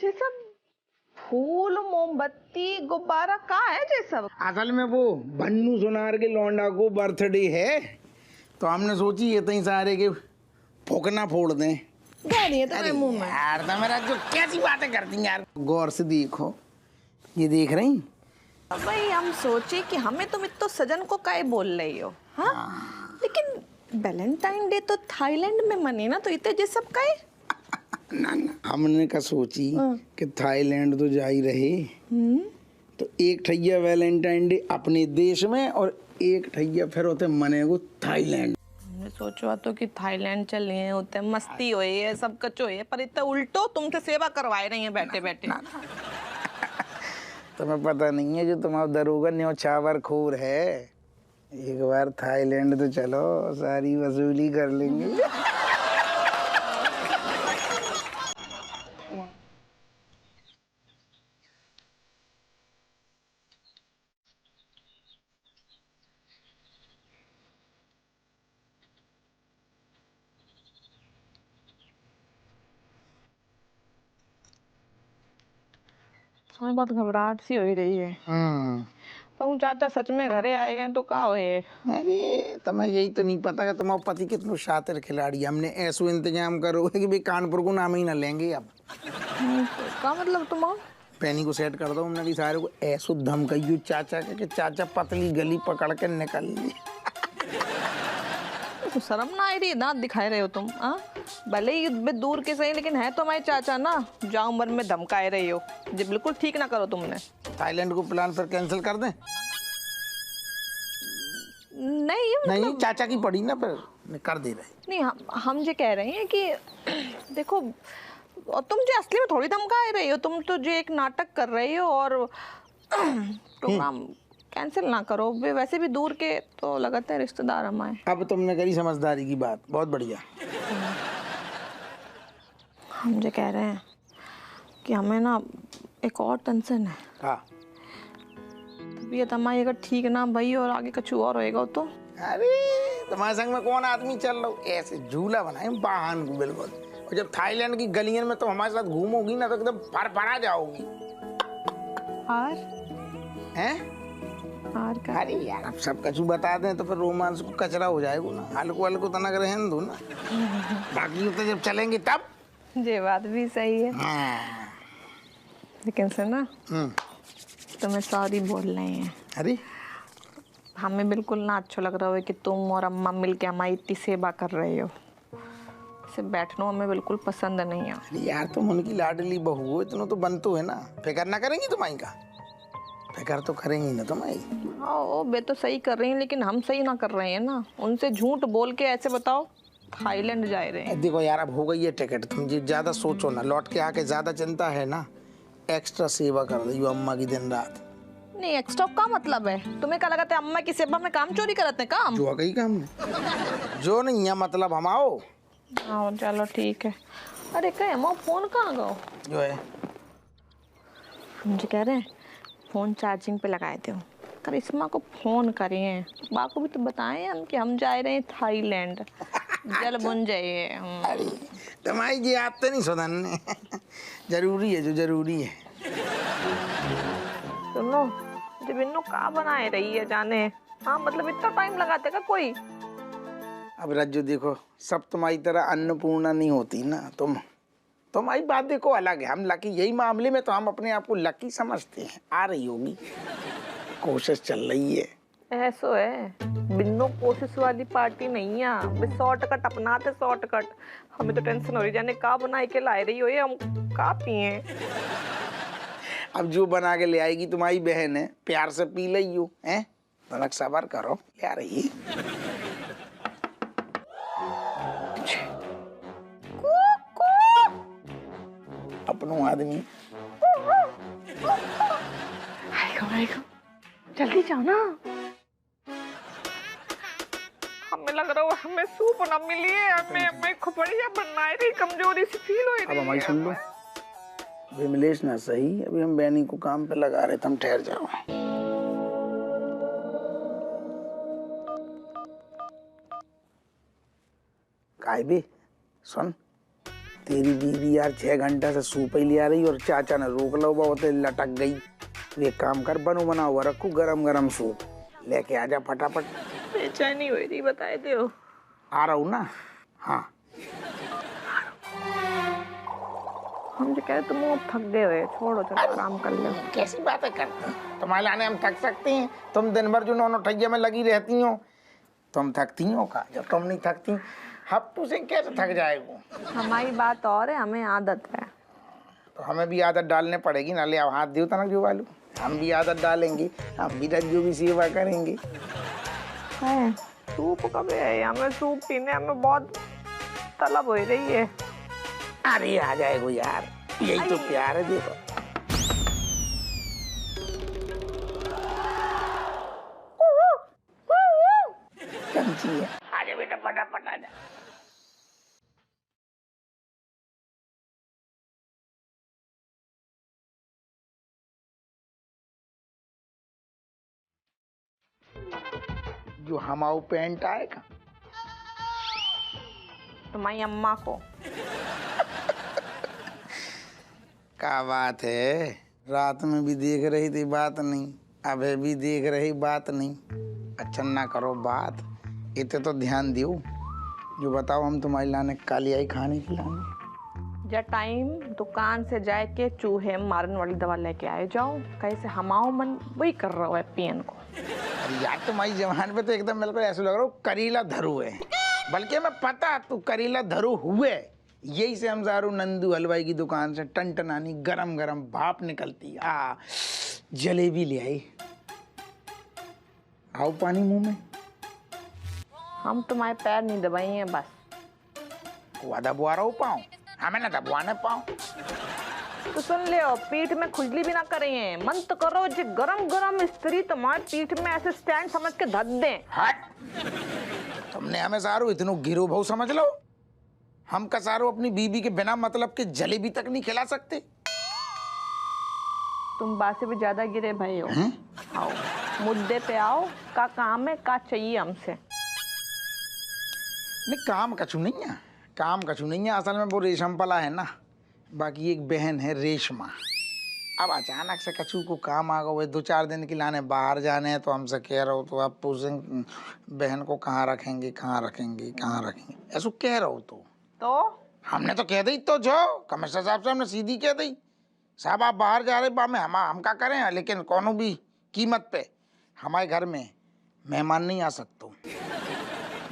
ये सब फूल मोमबत्ती गुब्बारा कहाँ है ये सब? असल में वो बन्नू सुनार के लौंडा को बर्थडे है, तो हमने सोची ये तई सारे के फूकना फोड़ दें। तुम्हारे मुंह में यार मेरा जो कैसी बातें करती हैं यार, गौर से देखो, ये देख रही। भाई हम सोचे कि हमें तुम इतना सजन को काहे बोल रही हो, हाँ? लेकिन वैलेंटाइन डे तो थाईलैंड में मने ना, तो इतने ये सब काहे? ना हमने का सोची कि थाईलैंड तो जा ही रहे, तो एक ठैया वैलेंटाइन डे अपने देश में और एक ठैया फिर होते मने को थाईलैंड। हमने सोचा तो कि थाईलैंड चले हैं, होते मस्ती होए है, सब कुछ होए, पर इतना उल्टो तुमसे सेवा करवाए रही हैं बैठे बैठे। तुम्हें पता नहीं है जो तुम्हारा दरोगा न्योछावर खोर है, एक बार थाईलैंड तो चलो, सारी वसूली कर लेंगे। हमें बहुत घबराहट सी हो ही रही है। तो चाचा सच में घरे आए गए तो का होए? अरे तुम्हें यही तो नहीं पता कि तुम्हारा पति कितना शातिर खिलाड़ी। हमने ऐसा इंतजाम करो कि भाई कानपुर को नाम ही ना लेंगे अब। का मतलब तुम पैनी को सेट कर दो, हमने कि सारे को ऐसो धमकाइयो चाचा के कि चाचा पतली गली पकड़ के निकल लिए। तो शर्म ना आई रही, दांत दिखाए रहे हो तुम, हाँ? भले ही दूर के सही, लेकिन है तो हमारे चाचा ना, जाओ उम्र में धमकाए रही हो, ये बिल्कुल ठीक ना करो तुमने। थाईलैंड को प्लान फिर कैंसिल कर दें? नहीं मतलब... नहीं, चाचा की पड़ी ना, फिर कर दे रहे। नहीं हम ये कह रहे हैं कि देखो, और तुम जो असली में थोड़ी धमकाए रही हो, तुम तो जो एक नाटक कर रही हो, और प्रोग्राम कैंसिल ना करो। वैसे भी दूर के तो लगातार रिश्तेदार हमारे। अब तुमने करी समझदारी की बात, बहुत बढ़िया। हम जो कह रहे हैं कि हमें ना एक और टेंशन है। हाँ, तबीयत हमारी अगर ठीक ना भई और आगे कुछ और होएगा तो? अरे तुम्हारे संग में कौन आदमी चल रहा हो, ऐसे झूला बनाए वाहन को बिल्कुल, और जब थाईलैंड की गलियों में तो हमारे साथ घूमोगी ना तो एकदम फड़फड़ा जाओगी। हार हैं? हार का? अरे यार अब सब कुछ बता दें तो फिर रोमांस को कचरा हो जाएगा ना, हल्को हल्को तनक रहने दो ना। बाकी तो जब चलेंगे तब। ये बात भी सही है। हाँ। लेकिन सुना, तुम्हें सॉरी बोल रहे हैं। अरे हमें बिल्कुल ना अच्छा लग रहा है कि तुम और अम्मा मिलके हमारी इतनी सेवा कर रहे हो। से बैठना हमें बिल्कुल पसंद नहीं है। अरे यार तुम उनकी लाडली बहू हो, इतना तो बनतो है ना, फिक्र ना करेंगी तुम्हारी का? फिक्र तो करेंगी ना तुम्हारी। हाँ वो बे तो सही कर रही हैं, लेकिन हम सही ना कर रहे हैं ना। उनसे झूठ बोल के ऐसे बताओ थाईलैंड जा रहे हैं। देखो यार अब हो गई है टिकट, तुम जी ज्यादा सोचो ना, लौट के आके ज्यादा चिंता है ना, एक्स्ट्रा सेवा कर रही हो अम्मा की दिन रात। नहीं एक्स्ट्रा का मतलब है? तुम्हें क्या लगा था अम्मा की सेवा में काम चोरी करते हैं काम? जो कहीं काम नहीं, जो नहीं है मतलब हम आओ। हाँ चलो ठीक है। अरे कहे अम्मा फोन कहाँ गो? जो है हम जो कह रहे हैं फोन चार्जिंग पे लगाए थे, करिश्मा को फोन करिए, बा को भी तो बताएं हम कि हम जा रहे हैं थाईलैंड, जल बुन जाइए। अरे तुम्हारी जी आप तो नहीं सुधरने। जरूरी है जो जरूरी है। सुनो जब इन्नो का बनाए रही है जाने, हाँ मतलब इतना टाइम लगाते का कोई? अब रज्जू देखो, सब तुम्हारी तरह अन्नपूर्णा नहीं होती ना, तुम्हारी बात देखो अलग है, हम लकी, यही मामले में तो हम अपने आप को लकी समझते हैं। आ रही होगी, कोशिश चल रही है। ऐसो है, बिन्नो कोशिश वाली पार्टी नहीं है, शॉर्टकट अपनाते शॉर्टकट। हमें तो टेंशन हो रही जाने का बनाए के ला रही हो ये, हम का पिए? अब जो बना के ले आएगी तुम्हारी बहन है, प्यार से पी लई हो, हैं? तनक सबर करो, क्या रही अपनों आदमी। जल्दी जाओ ना, हमें लग रहा है हमें सूप ना मिली है, हमें खोपड़िया बनना है, कमजोरी सी फील हो रही है। अब हमारी सुन लो, विमलेश ना सही, अभी हम बैनी को काम पे लगा रहे, तुम ठहर जाओ। काय भी सुन, तेरी बीवी यार 6 घंटे से सूप ही लिया रही और चाचा ने रोक लो बहुत लटक गई। तू एक काम कर, बनो बना हुआ रखू गरम गरम सूप लेके आजा फटाफट। बेचैनी हुई थी बताए थे हो। आ रहा हूँ ना। हाँ हम जो कह रहे तुम वो थक गए हुए, छोड़ो चलो आराम कर लो। कैसी बातें करते हो, तुम्हारे लाने हम थक सकते हैं? तुम दिन भर जो नौनो ठैया में लगी रहती हो, तुम थकती हो का? जब तुम नहीं थकती हफ्तों से कैसे थक जाएगो? हमारी बात और है, हमें आदत है। तो हमें भी आदत डालने पड़ेगी ना। ले अब हाथ दियो तना जो वालू, हम भी आदत डालेंगे, हम भी रज्जू की सेवा करेंगे। सूप कब है? हमें सूप पीने हमें बहुत तलब हो रही है। अरे आ जाएगो यार, यही तो प्यार है। देखो कंची है। आजा बेटा फटाफट आजा। जो हमाऊ पेंट आएगा तुम्हारी अम्मा को। क्या बात है, रात में भी देख रही थी बात नहीं, अबे भी देख रही बात नहीं। अच्छा ना करो बात, इतने तो ध्यान दियो। जो बताओ हम तुम्हारी लाने काली आई खाने की लाने। जा टाइम दुकान से जाके चूहे मारने वाली दवा लेके आए जाओ। कैसे हमाओ मन वही कर रहा है पियन को। अरे यार तुम्हारी जवान पे तो एकदम मेरे को ऐसा लग रहा है करीला धरू है। बल्कि मैं पता तू करीला धरू हुए, यही से हम सारू नंदू हलवाई की दुकान से टनटनानी गरम गरम भाप निकलती। जलेबी ले आई। आओ पानी मुंह में। हम तुम्हारे पैर नहीं दबाई हैं बस। वो दबवा रहा हूँ पाँव, हमें ना दबवाने पाँव। तो सुन ले, पीठ में खुजली भी ना करें। मन तो करो जो गरम गरम स्त्री तुम्हारे पीठ में ऐसे स्टैंड समझ के धर दे। हट, तुमने हमें सारू इतनो गिरो भाव समझ लो। हम का सारू अपनी बीबी के बिना मतलब के जलेबी तक नहीं खिला सकते। तुम बात भी ज्यादा गिरे भाई हो। आओ मुद्दे पे आओ, का काम है, का चाहिए हमसे? नहीं काम कछु नहीं है, काम कछु नहीं है। असल में वो रेशम पला है ना, बाकी एक बहन है रेशमा। अब अचानक से कछु को काम आ गए 2-4 दिन की लाने बाहर जाने हैं, तो हमसे कह रहे हो तो आप पूछें बहन को कहाँ रखेंगे कहाँ रखेंगे कहाँ रखेंगे, ऐसा कह रहे हो। तो हमने तो कह दी, तो जो कमिश्नर साहब से हमने सीधी कह दी, साहब आप बाहर जा रहे बा में हम क्या करें, लेकिन कोनो भी कीमत पे हमारे घर में मेहमान नहीं आ सकते,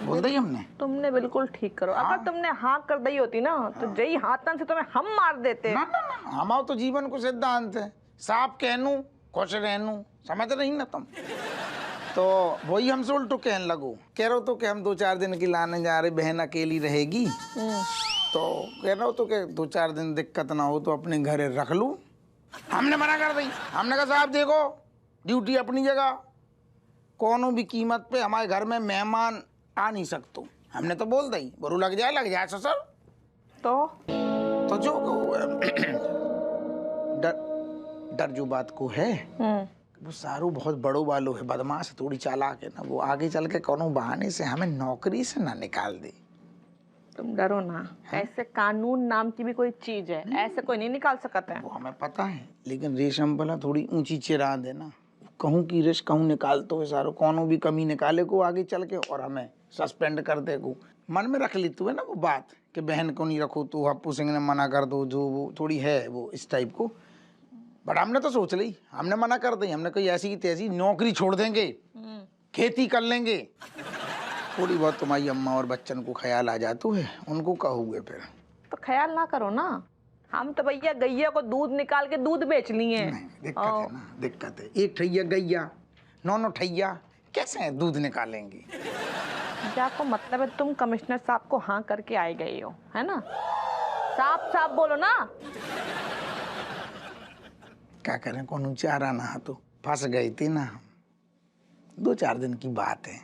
बोल दी हमने। तुमने बिल्कुल ठीक करो। हाँ। अगर तुमने हाँ कर दी होती ना तो जई हाथन से तुम्हें हम मार देते। ना ना ना, हमारा तो जीवन को सिद्धांत है, साफ कहनू खुश रहनू, समझ रही ना तुम। तो वही हमसे उल्टो कहने लगो, कह रहे हो तो कि हम 2-4 दिन की लाने जा रहे, बहन अकेली रहेगी, तो कह रहे हो तो कि 2-4 दिन दिक्कत ना हो तो अपने घर रख लूं। हमने मना कर दी। हमने कहा साहब देखो ड्यूटी अपनी जगह, कोनो भी कीमत पे हमारे घर में मेहमान आ नहीं सकते। हमने तो बोल दी, बरू लग जाए ससुर। तो जो डर जो बात को है, वो सारू बहुत बड़ो वालो है, बदमाश थोड़ी चालाक है ना, वो आगे चल के कोनो बहाने से हमें नौकरी से ना निकाल दे। तुम डरो ना, ऐसे कानून नाम की भी कोई चीज है, ऐसे कोई नहीं निकाल सकता है। वो हमें पता है, लेकिन रेशम भला थोड़ी ऊंची चिराद है ना, कहूँ की रिश कहूँ निकाल तो है सारो, कोनो भी कमी निकाले को आगे चल के और हमें सस्पेंड कर दे को। मन में रख ली तू है ना वो बात कि बहन को नहीं रखो, तू हप्पू सिंह ने मना कर दो, जो वो थोड़ी है वो इस टाइप को। बट हमने तो सोच ली, हमने मना कर दी, हमने कोई ऐसी की तैसी नौकरी छोड़ देंगे, खेती कर लेंगे। थोड़ी बहुत तुम्हारी अम्मा और बच्चन को ख्याल आ जाता है, उनको कहोगे फिर। तो ख्याल ना करो ना, हम तो भैया गैया को दूध निकाल के दूध बेच लिए। नहीं दिक्कत है ना, दिक्कत है। एक ठैया गैया, 9 ठैया कैसे दूध निकालेंगे? जाको मतलब है तुम कमिश्नर साहब को हाँ करके आए गए हो, है ना? साफ साफ बोलो ना। क्या करें, कौन चारा ना तो फंस गई थी ना। 2-4 दिन की बात है,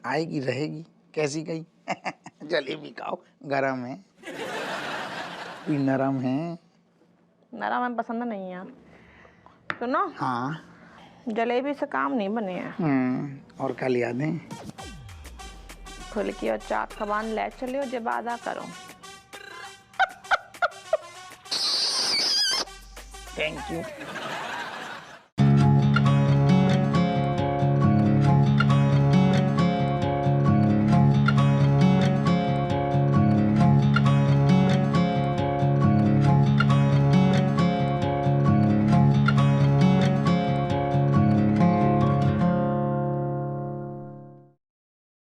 आएगी रहेगी। कैसी गई? जलेबी खाओ, गरम है, नरम है। नरम में पसंद नहीं है। सुनो, हाँ जलेबी से काम नहीं बने हैं। और कल याद है फुल्की और चाट खबान ले चलियो, जब आदा करो। Thank you.